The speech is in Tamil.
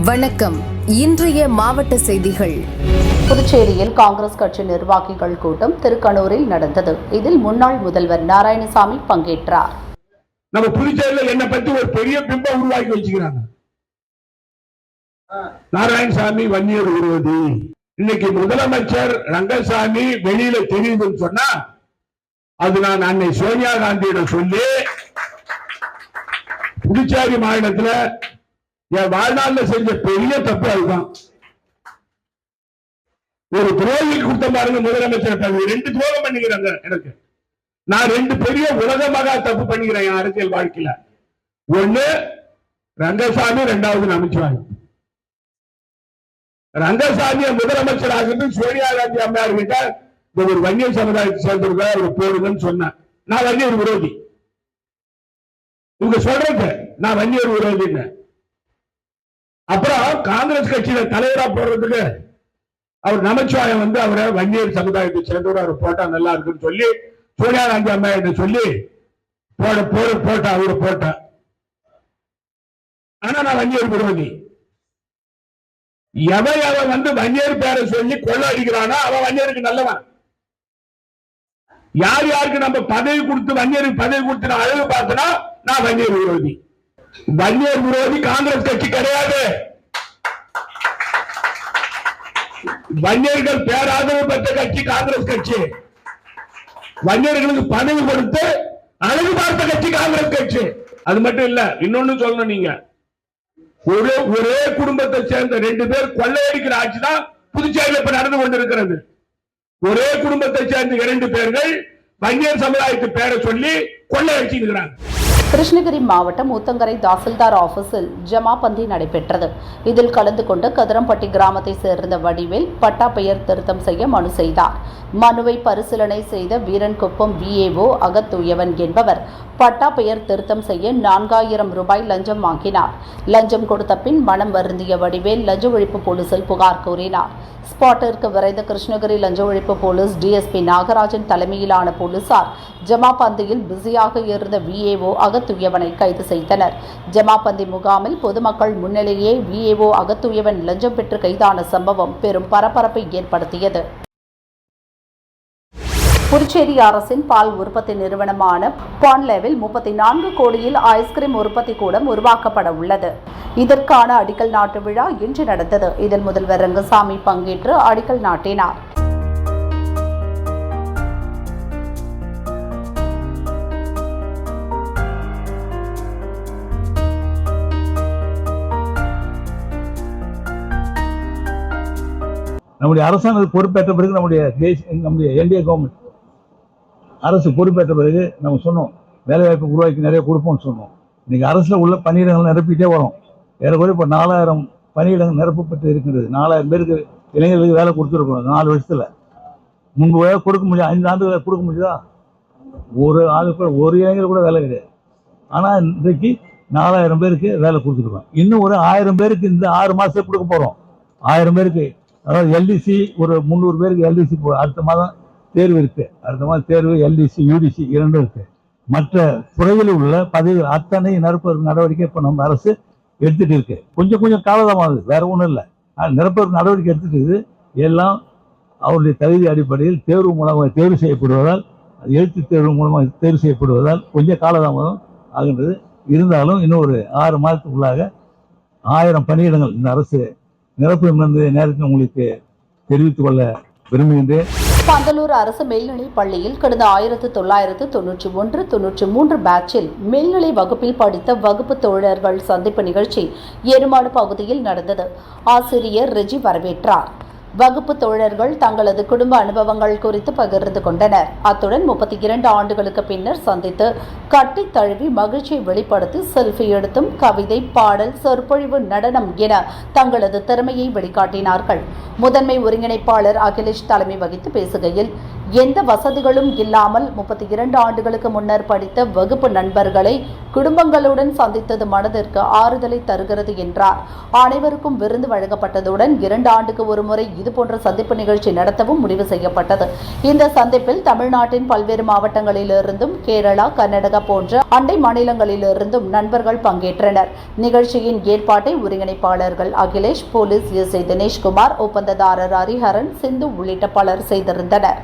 வணக்கம். இன்றைய மாவட்ட செய்திகள். புதுச்சேரியில் காங்கிரஸ் கட்சி நிர்வாகிகள் கூட்டம் திருக்கனூரில் நடந்தது. இதில் முன்னாள் முதல்வர் நாராயணசாமி பங்கேற்றார். நம்ம புதுச்சேரியில் என்ன பத்தி ஒரு பெரிய பிம்பம் உருவாக்கி வச்சுக்கிறாங்க. நாராயணசாமி வன்னியர் விரோதி. இன்னைக்கு முதலமைச்சர் ரங்கசாமி வெளியில தெரியுதுன்னு சொன்னா அது நான் அன்னை சோனியா காந்தியிடம் சொல்லி புதுச்சேரி மாநிலத்தில் என் வாழ்நாளில் செஞ்ச பெரிய தப்பு அதுதான். ஒரு துரோகி கொடுத்த பாருங்க முதலமைச்சர். ரெண்டு துரோகம் பண்ணிக்கிறாங்க எனக்கு. நான் ரெண்டு பெரிய உலகமாக தப்பு பண்ணிக்கிறேன் என் அரசியல் வாழ்க்கையில. ஒண்ணு ரங்கசாமி, ரெண்டாவது நமச்சிவாயம். ரங்கசாமியை முதலமைச்சர் ஆகிறது சோனியா காந்தி அம்மையார் கிட்ட ஒரு வன்னியர் சமுதாயத்தை சேர்ந்திருக்க அவர் போடுங்கன்னு சொன்னேன். நான் வன்னியர் விரோதி. இவங்க சொல்றது நான் வன்னியர் விரோதின்னு. அப்புறம் காங்கிரஸ் கட்சியில தலைவரா போடுறதுக்கு அவர் நமச்சிவாயம் அவரை வன்னியர் சமுதாயத்தை சேர்ந்தவர் அவர் போட்டா நல்லா இருக்குன்னு சொல்லி சோனியா காந்தி அம்மையார் சொல்லி போட்ட அவரு போட்ட. ஆனா நான் வன்னியர் விரோதி. எவன் வன்னியர் பேரை சொல்லி கொள்ள அடிக்கிறானோ அவன் வன்னியருக்கு நல்லவன். யார் யாருக்கு நம்ம பதவி கொடுத்து வன்னியருக்கு பதவி கொடுத்து அழகு பார்த்தனா நான் வன்னியர் விரோதி. வன்னியர் விரோதி காங்கிரஸ் கட்சி கிடையாது. வன்னியர்கள் பேராதரவு பெற்ற கட்சி காங்கிரஸ் கட்சி. வன்னியர்களுக்கு பதவி கொடுத்து அழகு பார்த்த கட்சி காங்கிரஸ் கட்சி. அது மட்டும் இல்ல, இன்னொன்னு சொல்லணும். நீங்க ஒரே குடும்பத்தை சேர்ந்த ரெண்டு பேர் கொள்ளையடிக்கிற ஆட்சி தான் புதுச்சேரியில் இப்ப நடந்து கொண்டிருக்கிறது. ஒரே குடும்பத்தை சேர்ந்த இரண்டு பேர்கள் வன்னியர் சமுதாயத்து பேரை சொல்லி கொள்ளையடிச்சிருக்கிறாங்க. கிருஷ்ணகிரி மாவட்டம் ஊத்தங்கரை தாசில்தார் ஆபீஸில் ஜமாபந்தி நடைபெற்றது. இதில் கலந்து கொண்டு கதிரம்பட்டி கிராமத்தை சேர்ந்த வடிவேல் பட்டா பெயர் திருத்தம் செய்ய மனு செய்தார். மனுவை பரிசீலனை செய்த வீரன்குப்பம் VAO அகத்தூயவன் என்பவர் பட்டா பெயர் திருத்தம் செய்ய 4000 ரூபாய் லஞ்சம் வாங்கினார். லஞ்சம் கொடுத்த பின் மனம் வருந்திய வடிவேல் லஞ்ச ஒழிப்பு போலீசில் புகார் கூறினார். ஸ்பாட்டிற்கு விரைந்த கிருஷ்ணகிரி லஞ்ச ஒழிப்பு போலீஸ் DSP நாகராஜன் தலைமையிலான போலீசார் ஜமாபந்தியில் பிஸியாக இருந்த VAO அகத்தூயவனை கைது செய்தனர். ஜமாபந்தி முகாமில் பொதுமக்கள் முன்னிலையே VAO அகத்தூயவன் லஞ்சம் பெற்று கைதான சம்பவம் பெரும் பரபரப்பை ஏற்படுத்தியது. புதுச்சேரி அரசின் பால் உற்பத்தி நிறுவனமான பான்லேவில் 34 கோடியில் ஐஸ்கிரீம் உற்பத்தி கூடம் உருவாக்கப்பட உள்ளது. இதற்கான அடிக்கல் நாட்டு விழா இன்று நடந்தது. இதில் முதல்வர் ரங்கசாமி பங்கேற்று அடிக்கல் நாட்டினார். நம்முடைய அரசாங்கம் பொறுப்பேற்ற பிறகு நம்முடைய NDA கவர்மெண்ட் அரசு பொறுப்பேற்ற பிறகு நம்ம சொன்னோம் வேலைவாய்ப்பு உருவாக்கி நிறைய கொடுப்போம்னு சொன்னோம். இன்னைக்கு அரசில் உள்ள பணியிடங்கள் நிரப்பிட்டே வரும். ஏறக்குறைய இப்போ 4000 பணியிடங்கள் நிரப்பப்பட்டு இருக்கின்றது. 4000 பேருக்கு இளைஞர்களுக்கு வேலை கொடுத்துருக்கோம் 4 வருஷத்துல. முன்பு வேலை கொடுக்க முடியும், 5 ஆண்டுகளை கொடுக்க முடியுதா? ஒரு இளைஞர் கூட வேலை கிடையாது. ஆனால் இன்றைக்கு 4000 பேருக்கு வேலை கொடுத்துருக்கோம். இன்னும் ஒரு 1000 பேருக்கு இந்த 6 மாதத்துக்கு கொடுக்க போகிறோம். 1000 பேருக்கு, அதாவது LDC ஒரு 300 பேருக்கு LDC அடுத்த மாதம் தேர்வு இருக்கு. அடுத்த மாதம் தேர்வு LDC UDC 2 இருக்கு. மற்ற துறைகளில் உள்ள பதவிகள் அத்தனை நிரப்புவதற்கு நடவடிக்கை இப்போ நம்ம அரசு எடுத்துட்டு இருக்கு. கொஞ்சம் காலதாமது, வேற ஒன்றும் இல்லை. நிரப்புவதற்கு நடவடிக்கை எடுத்துட்டு இருக்குது. எல்லாம் அவருடைய தகுதி அடிப்படையில் தேர்வு மூலமாக தேர்வு செய்யப்படுவதால், எழுத்து தேர்வு மூலமாக தேர்வு செய்யப்படுவதால் கொஞ்சம் காலதாமதம் ஆகின்றது. இருந்தாலும் இன்னும் ஒரு 6 மாதத்துக்குள்ளாக 1000 பணியிடங்கள் இந்த அரசு நிரப்பும் என்று நேரத்தில் உங்களுக்கு தெரிவித்துக் கொள்ள விரும்புகின்றேன். பந்தலூர் அரசு மேல்நிலைப் பள்ளியில் கடந்த 1991-93 பேட்சில் மேல்நிலை வகுப்பில் படித்த வகுப்பு தோழர்கள் சந்திப்பு நிகழ்ச்சி ஏறுமாடு பகுதியில் நடந்தது. ஆசிரியர் ரெஜி வரவேற்றார். வகுப்பு தோழர்கள் தங்களது குடும்ப அனுபவங்கள் குறித்து பகிர்ந்து கொண்டனர். அத்துடன் 32 ஆண்டுகளுக்கு பின்னர் சந்தித்து கட்டி தழுவி மகிழ்ச்சியை வெளிப்படுத்தி செல்ஃபி எடுத்தும் கவிதை, பாடல், சொற்பொழிவு, நடனம் என தங்களது திறமையை வெளிக்காட்டினார்கள். முதன்மை ஒருங்கிணைப்பாளர் அகிலேஷ் தலைமை வகித்து பேசுகையில், எந்த வசதிகளும் இல்லாமல் 32 ஆண்டுகளுக்கு முன்னர் படித்த வகுப்பு நண்பர்களை குடும்பங்களுடன் சந்தித்தது மனதிற்கு ஆறுதலை தருகிறது என்றார். அனைவருக்கும் விருந்து வழங்கப்பட்டதுடன் 2 ஆண்டுக்கு ஒருமுறை இதுபோன்ற சந்திப்பு நிகழ்ச்சி நடத்தவும் முடிவு செய்யப்பட்டது. இந்த சந்திப்பில் தமிழ்நாட்டின் பல்வேறு மாவட்டங்களிலிருந்தும் கேரளா, கர்நாடகா போன்ற அண்டை மாநிலங்களிலிருந்தும் நண்பர்கள் பங்கேற்றனர். நிகழ்ச்சியின் ஏற்பாட்டை ஒருங்கிணைப்பாளர்கள் அகிலேஷ், போலீஸ் எஸ்ஐ தினேஷ்குமார், ஒப்பந்ததாரர் ஹரிஹரன், சிந்து உள்ளிட்ட பலர் செய்திருந்தனர்.